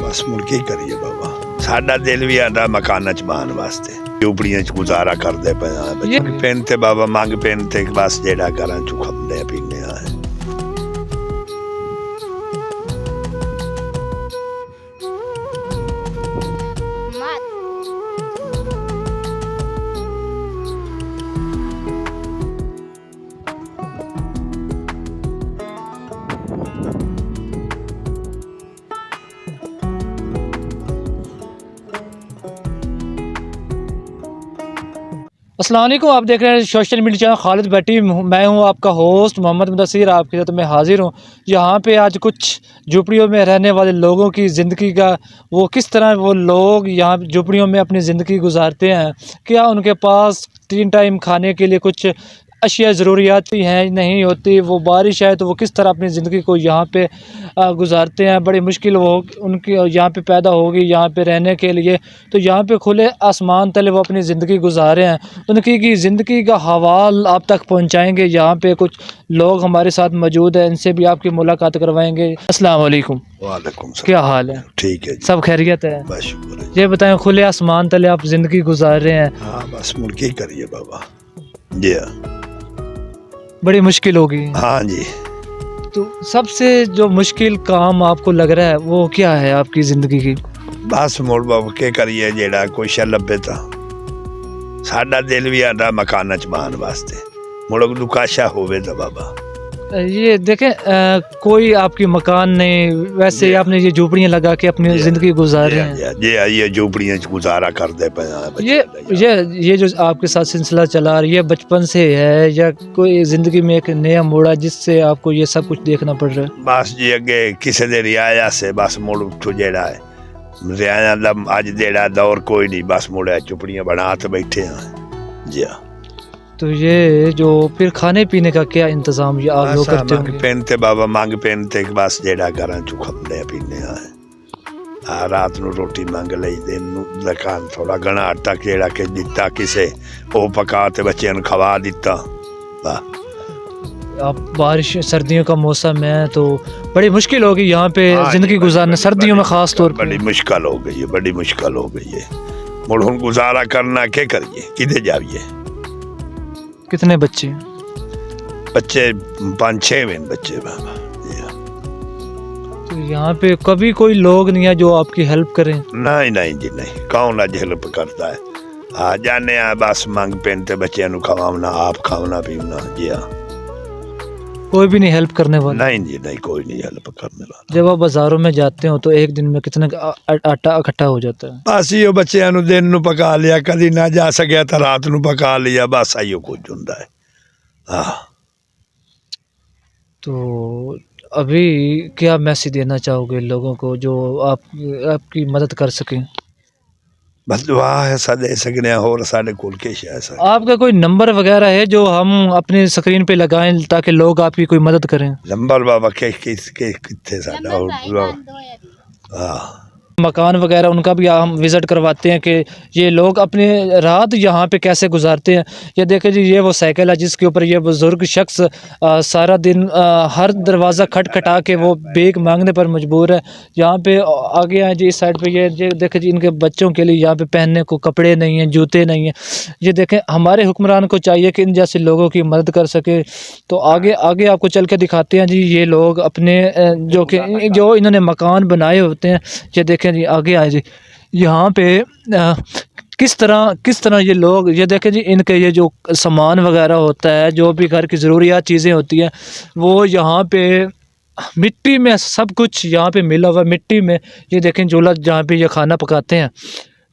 बस मुड़ के करिए बाबा साडा दिल भी आदा मकाना च बान वास्ते झोपड़ियां च गुजारा करदे पे मंग पेन ते बाबा मंग पेन ते बस जेड़ा घरां चों खंदे पीने आ अस्सलाम वालेकुम। आप देख रहे हैं सोशल मीडिया चैनल खालिद भट्टी। मैं हूं आपका होस्ट मोहम्मद मुदस्सिर। आपके साथ मैं हाजिर हूं। यहाँ पे आज कुछ झुपड़ियों में रहने वाले लोगों की ज़िंदगी का वो किस तरह वो लोग यहाँ झुपड़ियों में अपनी ज़िंदगी गुजारते हैं, क्या उनके पास 3 टाइम खाने के लिए कुछ अशिया ज़रूरियात हैं नहीं होती, वो बारिश है तो वो किस तरह अपनी ज़िंदगी को यहाँ पे गुजारते हैं। बड़ी मुश्किल वो उनकी यहाँ पे पैदा होगी यहाँ पे रहने के लिए, तो यहाँ पे खुले आसमान तले वो अपनी ज़िंदगी गुजारे हैं। उनकी की ज़िंदगी का हवाल आप तक पहुँचाएँगे। यहाँ पे कुछ लोग हमारे साथ मौजूद हैं, इनसे भी आपकी मुलाकात करवाएँगे। अस्सलाम वालेकुम। वालेकुम सलाम। क्या हाल है? ठीक है जी। सब खैरियत है? बस शुक्र है। ये बताएं, खुले आसमान तले आप ज़िंदगी गुजार रहे हैं। हाँ बस मुड़ के करिए बाबा जी। हाँ बड़ी मुश्किल होगी। हाँ जी। तो सबसे जो मुश्किल काम आपको लग रहा है वो क्या है आपकी ज़िंदगी की? बस मुड़ बाबा के करिए जेड़ा कोई शै लब्बे ता साडा दिल भी आदा मकाना च बान वास्ते मुड़ दुकाशा होवे तो बाबा। ये देखें कोई आपकी मकान नहीं, वैसे आपने ये झोपड़ियाँ लगा के अपनी ज़िंदगी गुजार रहे हैं। ये झोपड़ियां च गुजारा करदे पे ये जो आपके साथ सिलसिला चला रही है बचपन से है या कोई ज़िंदगी में एक नया मोड़ा जिससे आपको ये सब कुछ देखना पड़ रहा है? बस जी अगे किसी दे रियाया से बस मुड़ उठो जेड़ा है रियाया दा अज जेड़ा दौर कोई नहीं, बस मुड़े झोपड़ियां बना तो बैठे हैं जी। हाँ तो ये जो फिर खाने पीने का क्या इंतजाम ये आप लोग करते होंगे? पहनते बाबा मांग पहनते बस जेड़ा घरां चों खंदे पीने आ रात नूं रोटी मंग लई, दिन नूं दुकान थोड़ा घना आटा जेड़ा के दिता किसे वो पका ते बच्चों नूं खवा दिता। अब बारिश सर्दियों का मौसम है तो बड़ी मुश्किल होगी यहाँ पे ज़िंदगी गुजारना, सर्दियों में ख़ास तौर पर बड़ी मुश्किल हो गई है, बड़ी मुश्किल हो गई है। मुड़ हुण गुजारा करना क्या करिए, किधे जाइए? कितने बच्चे? बच्चे 5-6 बच्चे बाबा। तो यहाँ पे कभी कोई लोग नहीं है जो आपकी हेल्प करें? नहीं नहीं जी नहीं, कौन आज हेल्प करता है? आ जाने आ बस मांग पहनते बच्चे नु खवाना, आप खाना पीना जी। हाँ कोई भी नहीं हेल्प करने वाला? नहीं जी नहीं, कोई नहीं हेल्प करने वाला। जब आप बाजारों में जाते हो तो एक दिन में कितना आटा इकट्ठा हो जाता है? बस यो बच्चे नु दिन नु पका लिया, कदी ना जा सके तो रात नु पका लिया, बस आइयो कुछ हुंदा है। हाँ तो अभी क्या मैसेज देना चाहोगे लोगों को जो आपकी मदद कर सकें? बस दुआ है सा दे सकने और साढ़े कोल के शायद। आपका कोई नंबर वगैरह है जो हम अपने स्क्रीन पे लगाएं ताकि लोग आपकी कोई मदद करें? नंबर बाबा के कितने साडा हाँ मकान वगैरह उनका भी हम विज़िट करवाते हैं कि ये लोग अपने रात यहाँ पे कैसे गुजारते हैं। ये देखें जी, ये वो साइकिल है जिसके ऊपर ये बुज़ुर्ग शख्स सारा दिन हर दरवाज़ा खटखटा के वो बेग मांगने पर मजबूर है। यहाँ पे आगे आए जी, इस साइड पे ये देखें जी, इनके बच्चों के लिए यहाँ पे पहनने को कपड़े नहीं हैं, जूते नहीं हैं। ये देखें, हमारे हुक्मरान को चाहिए कि इन जैसे लोगों की मदद कर सके। तो आगे आगे आपको चल के दिखाते हैं जी, ये लोग अपने जो इन्होंने मकान बनाए होते हैं। ये देखें जी, आगे आए जी, यहाँ पे किस तरह ये लोग, ये देखें जी, इनके ये जो सामान वगैरह होता है, जो भी घर की ज़रूरियात चीज़ें होती हैं, वो यहाँ पे मिट्टी में सब कुछ यहाँ पे मिला हुआ मिट्टी में। ये देखें चूल्हा जहाँ पे ये खाना पकाते हैं,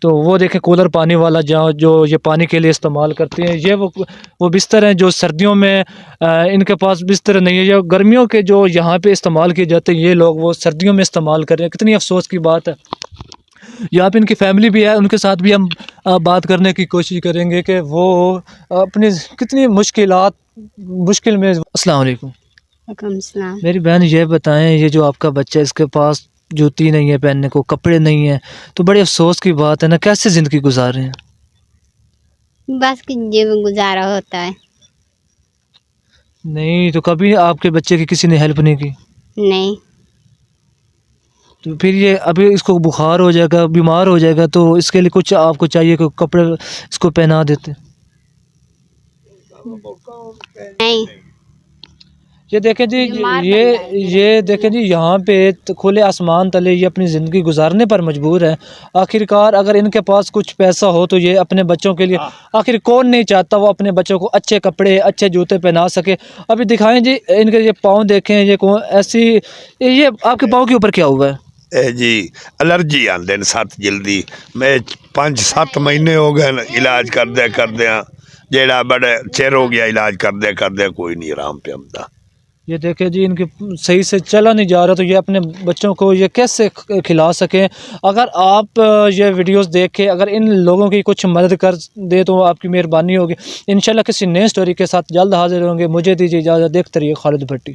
तो वो देखें कूलर पानी वाला जहाँ जो ये पानी के लिए इस्तेमाल करते हैं। ये वो बिस्तर हैं जो सर्दियों में इनके पास बिस्तर नहीं है, ये गर्मियों के जो यहाँ पे इस्तेमाल किए जाते हैं, ये लोग वो सर्दियों में इस्तेमाल कर रहे हैं। कितनी अफसोस की बात है। यहाँ पे इनकी फैमिली भी है, उनके साथ भी हम बात करने की कोशिश करेंगे कि वो अपनी कितनी मुश्किल में। अस्सलाम वालेकुम। वालेकुम सलाम। मेरी बहन ये बताएं, ये जो आपका बच्चा है इसके पास जूती नहीं है पहनने को, कपड़े नहीं है, तो बड़ी अफसोस की बात है ना, कैसे ज़िंदगी गुजार रहे हैं? बस कि जीवन गुजारा होता है। नहीं तो कभी आपके बच्चे की किसी ने हेल्प नहीं की? नहीं। تو پھر یہ ابھی اس کو بخار ہو جائے گا، بیمار ہو جائے گا، تو اس کے لیے کچھ آپ کو چاہیے کہ کپڑے اس کو پہنا دیتے. نہیں یہ دیکھیں جی، بیمار یہ دیکھیں جی، یہاں پہ کھلے آسمان تلے یہ اپنی زندگی گزارنے پر مجبور ہے. آخرکار اگر ان کے پاس کچھ پیسہ ہو تو یہ اپنے بچوں کے لیے، آخر کون نہیں چاہتا وہ اپنے بچوں کو اچھے کپڑے اچھے جوتے پہنا سکے. ابھی دکھائیں جی ان کے یہ پاؤں دیکھیں، یہ کون ایسی، یہ آپ کے پاؤں کے اوپر کیا ہوا ہے؟ اے جی الرجی آندے نے 7 جلدی. میں 5-7 مہینے ہو گئے علاج کردیا جیڑا بڑے چیر ہو گیا علاج کردیا کوئی نہیں آرام پہ آمدا. یہ دیکھیں جی ان کے صحیح سے چلا نہیں جا رہا، تو یہ اپنے بچوں کو یہ کیسے کھلا سکیں؟ اگر آپ یہ ویڈیوز دیکھ کے اگر ان لوگوں کی کچھ مدد کر دے تو آپ کی مہربانی ہوگی. انشاءاللہ کسی نئے سٹوری کے ساتھ جلد حاضر ہوں گے. مجھے دیجیے اجازت. دیکھتے رہیے خالد بھٹی.